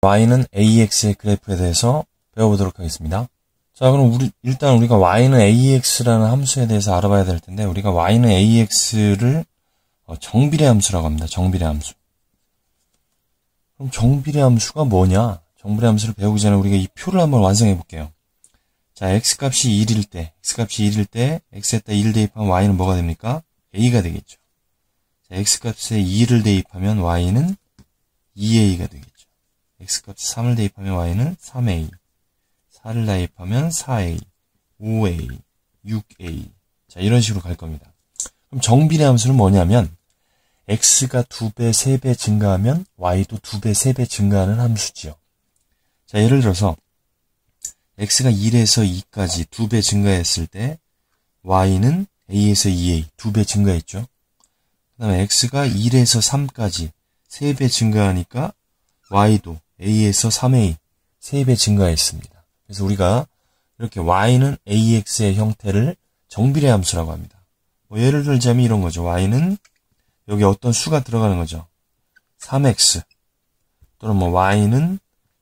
y는 ax의 그래프에 대해서 배워보도록 하겠습니다. 자, 그럼 일단 우리가 y는 ax라는 함수에 대해서 알아봐야 될 텐데, 우리가 y는 ax를 정비례 함수라고 합니다. 정비례 함수. 그럼 정비례 함수가 뭐냐? 정비례 함수를 배우기 전에 우리가 이 표를 한번 완성해 볼게요. 자, x값이 1일 때, x에다 1을 대입하면 y는 뭐가 됩니까? a가 되겠죠. 자, x값에 2를 대입하면 y는 2a가 되겠죠. x값에 3을 대입하면 y는 3a, 4를 대입하면 4a, 5a, 6a. 자, 이런 식으로 갈 겁니다. 그럼 정비례 함수는 뭐냐면 x가 2배, 3배 증가하면 y도 2배, 3배 증가하는 함수지요. 자, 예를 들어서 x가 1에서 2까지 2배 증가했을 때 y는 a에서 2a 2배 증가했죠. 그 다음에 x가 1에서 3까지 3배 증가하니까 y도 a에서 3a 3배 증가했습니다. 그래서 우리가 이렇게 y는 ax의 형태를 정비례 함수라고 합니다. 뭐 예를 들자면 이런 거죠. y는 여기 어떤 수가 들어가는 거죠. 3x 또는 뭐 y는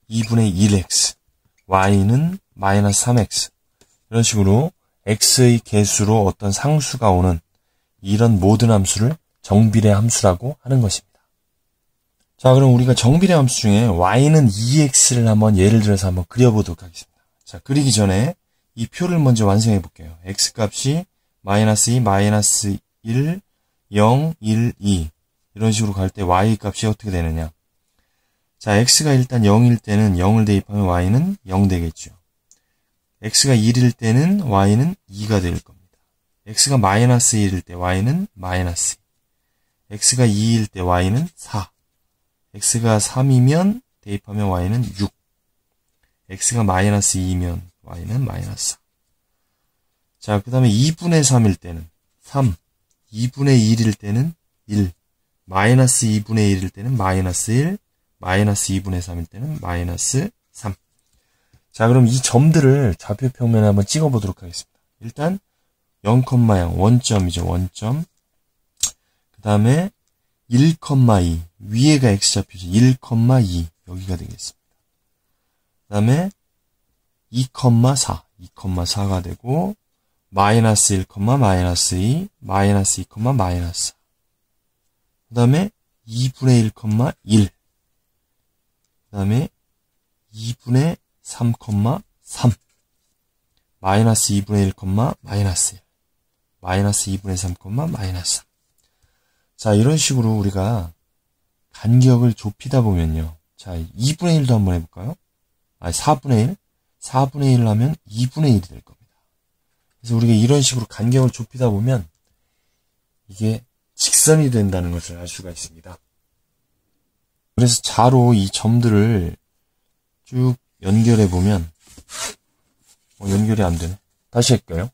2분의 1x, y는 마이너스 3x 이런 식으로 x의 개수로 어떤 상수가 오는 이런 모든 함수를 정비례 함수라고 하는 것입니다. 자, 그럼 우리가 정비례 함수 중에 y는 2x를 한번 예를 들어서 한번 그려보도록 하겠습니다. 자, 그리기 전에 이 표를 먼저 완성해 볼게요. x값이 마이너스 2, 마이너스 1, 0, 1, 2 이런 식으로 갈 때 y값이 어떻게 되느냐. 자, x가 일단 0일 때는 0을 대입하면 y는 0 되겠죠. x가 1일 때는 y는 2가 될 겁니다. x가 마이너스 1일 때 y는 마이너스 2, x가 2일 때 y는 4, x가 3이면 대입하면 y는 6, x가 마이너스 2이면 y는 마이너스 4. 자, 그 다음에 2분의 3일 때는 3, 2분의 1일 때는 1, 마이너스 2분의 1일 때는 마이너스 1, 마이너스 2분의 3일 때는 마이너스 3. 자, 그럼 이 점들을 좌표 평면에 한번 찍어 보도록 하겠습니다. 일단 0, 0, 원점이죠. 원점. 그 다음에 1,2 위에가 x좌표죠. 1,2 여기가 되겠습니다. 그 다음에 2,4 2,4가 되고 마이너스 1, 마이너스 2 마이너스 2, 마이너스 4. 그 다음에 2분의 1,1 그 다음에 2분의 3,3 마이너스 2분의 1, 마이너스 1 마이너스 2분의 3, 마이너스 3. 자, 이런 식으로 우리가 간격을 좁히다 보면요. 자, 2분의 1도 한번 해볼까요? 4분의 1? 4분의 1을 하면 2분의 1이 될 겁니다. 그래서 우리가 이런 식으로 간격을 좁히다 보면 이게 직선이 된다는 것을 알 수가 있습니다. 그래서 자로 이 점들을 쭉 연결해 보면 연결이 안 되네. 다시 할까요?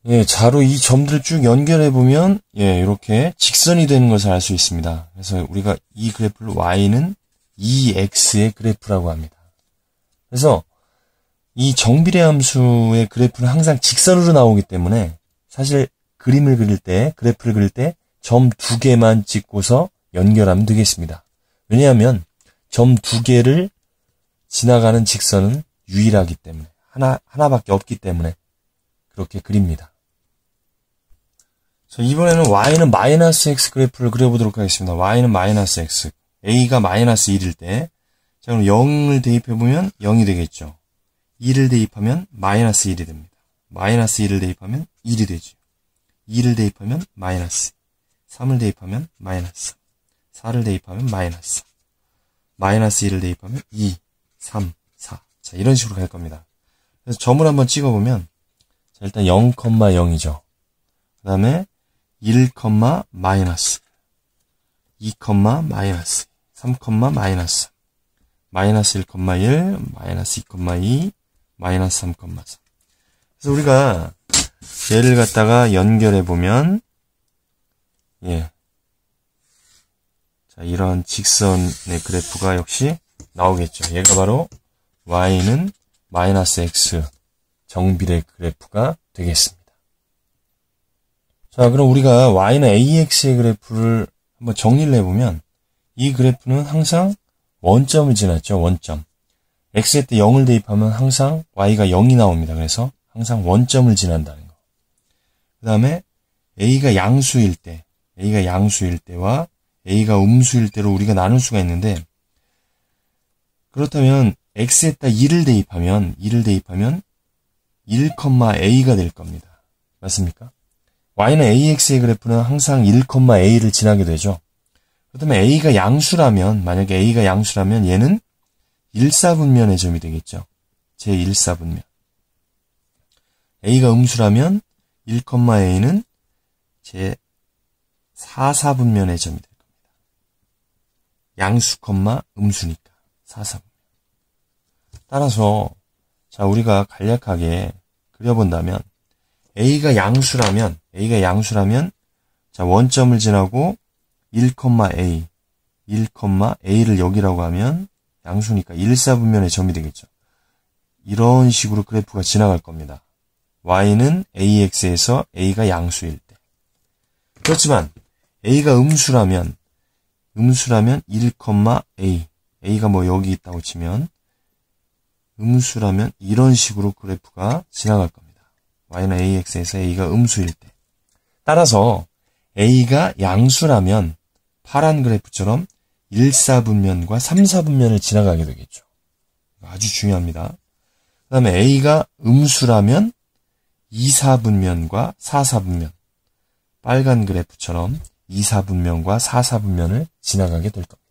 예, 자로 이 점들을 쭉 연결해 보면 이렇게 직선이 되는 것을 알 수 있습니다. 그래서 우리가 이 그래프를 y는 2x의 그래프라고 합니다. 그래서 이 정비례 함수의 그래프는 항상 직선으로 나오기 때문에 사실 그림을 그릴 때, 그래프를 그릴 때 점 2개만 찍고서 연결하면 되겠습니다. 왜냐하면 점 2개를 지나가는 직선은 유일하기 때문에 하나밖에 없기 때문에 그렇게 그립니다. 자, 이번에는 y는 마이너스 x 그래프를 그려보도록 하겠습니다. y는 마이너스 x, a가 마이너스 1일 때, 자, 그럼 0을 대입해보면 0이 되겠죠. 2를 대입하면 마이너스 1이 됩니다. 마이너스 1을 대입하면 1이 되죠. 2를 대입하면 마이너스, 3을 대입하면 마이너스 3, 4를 대입하면 마이너스 4, 마이너스 1을 대입하면 2, 3, 4. 자, 이런 식으로 갈 겁니다. 그래서 점을 한번 찍어보면, 자, 일단 0, 0이죠. 그 다음에 1, 마이너스 2, 마이너스 3, 마이너스 마이너스 1, 1, 마이너스 2, 2, 마이너스 3, 4. 그래서 우리가 얘를 갖다가 연결해 보면 자, 이런 직선의 그래프가 역시 나오겠죠. 얘가 바로 y는 마이너스 x 정비례 그래프가 되겠습니다. 자, 그럼 우리가 y는 ax의 그래프를 한번 정리를 해보면 이 그래프는 항상 원점을 지났죠. 원점. x에 때 0을 대입하면 항상 y가 0이 나옵니다. 그래서 항상 원점을 지난다는 거. 그 다음에 a가 양수일 때와 a가 음수일 때로 우리가 나눌 수가 있는데, 그렇다면 x에다 2를 대입하면 1,a가 될 겁니다. 맞습니까? y는 ax의 그래프는 항상 1,a를 지나게 되죠. 그렇다면 a가 양수라면, 만약에 a가 양수라면 얘는 1,4분면의 점이 되겠죠. 제1,4분면. a가 음수라면 1,a는 제4,4분면의 점이 될 겁니다. 양수, 음수니까 4,4분면. 따라서 자, 우리가 간략하게 그려본다면 a가 양수라면 자, 원점을 지나고 1,a를 여기라고 하면 양수니까 1,4분면의 점이 되겠죠. 이런 식으로 그래프가 지나갈 겁니다. y는 ax에서 a가 양수일 때. 그렇지만 a가 음수라면 1,a, a가 뭐 여기 있다고 치면 음수라면 이런 식으로 그래프가 지나갈 겁니다. y는 ax에서 a가 음수일 때. 따라서 a가 양수라면 파란 그래프처럼 1,4분면과 3,4분면을 지나가게 되겠죠. 아주 중요합니다. 그 다음에 a가 음수라면 2,4분면과 4,4분면, 빨간 그래프처럼 2,4분면과 4,4분면을 지나가게 될 겁니다.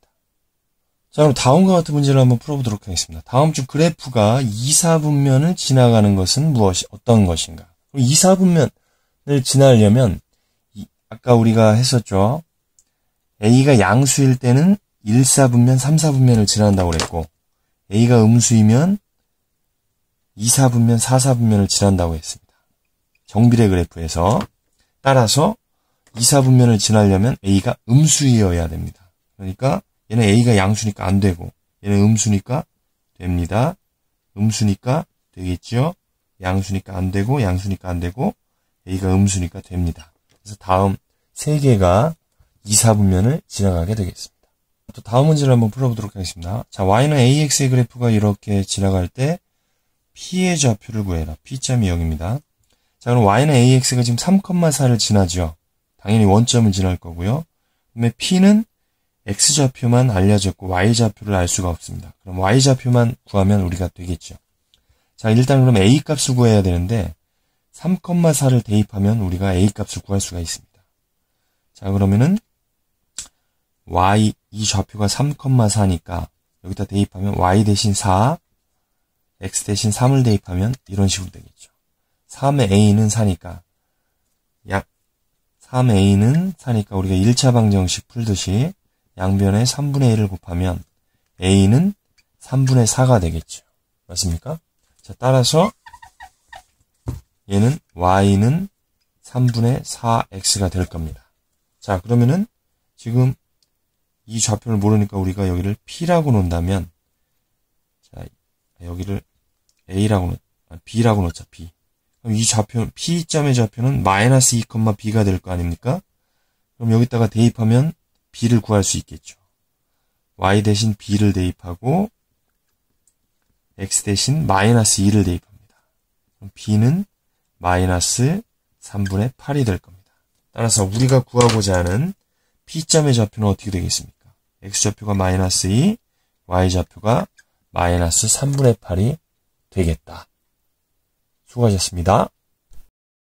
자, 그럼 다음과 같은 문제를 한번 풀어보도록 하겠습니다. 다음 중 그래프가 2,4분면을 지나가는 것은 어떤 것인가? 2,4분면을 지나려면 아까 우리가 했었죠. a가 양수일 때는 1,4분면, 3,4분면을 지난다고 그랬고, a가 음수이면 2,4분면, 4,4분면을 지난다고 했습니다. 정비례 그래프에서. 따라서 2,4분면을 지나려면 a가 음수이어야 됩니다. 그러니까 얘는 a가 양수니까 안 되고, 얘는 음수니까 됩니다. 음수니까 되겠죠. 양수니까 안 되고, 양수니까 안 되고, a가 음수니까 됩니다. 그래서 다음 세 개가 2,4분면을 지나가게 되겠습니다. 또 다음 문제를 한번 풀어보도록 하겠습니다. 자, y는 ax의 그래프가 이렇게 지나갈 때 p의 좌표를 구해라. p점이 0입니다. 자, 그럼 y는 ax가 지금 3,4를 지나죠. 당연히 원점을 지날 거고요. 그다음에 p는 x좌표만 알려졌고 y좌표를 알 수가 없습니다. 그럼 y좌표만 구하면 우리가 되겠죠. 자, 일단 그럼 a 값을 구해야 되는데 3,4를 대입하면 우리가 a 값을 구할 수가 있습니다. 자, 그러면은 y, 이 좌표가 3,4니까 여기다 대입하면 y 대신 4, x 대신 3을 대입하면 이런 식으로 되겠죠. 3의 a는 4니까 3a는 4니까 우리가 1차 방정식 풀듯이 양변에 3분의 1을 곱하면 a는 3분의 4가 되겠죠. 맞습니까? 자, 따라서 얘는 y는 3분의 4x가 될 겁니다. 자, 그러면은 지금 이 좌표를 모르니까 우리가 여기를 p라고 놓는다면, 자, 여기를 b라고 놓자, b. 그럼 이 좌표, p점의 좌표는 마이너스 2,b가 될 거 아닙니까? 그럼 여기다가 대입하면 b를 구할 수 있겠죠. y 대신 b를 대입하고 x 대신 마이너스 2를 대입합니다. 그럼 b는 마이너스 3분의 8이 될 겁니다. 따라서 우리가 구하고자 하는 p점의 좌표는 어떻게 되겠습니까? x좌표가 마이너스 2, y좌표가 마이너스 3분의 8이 되겠다. 수고하셨습니다.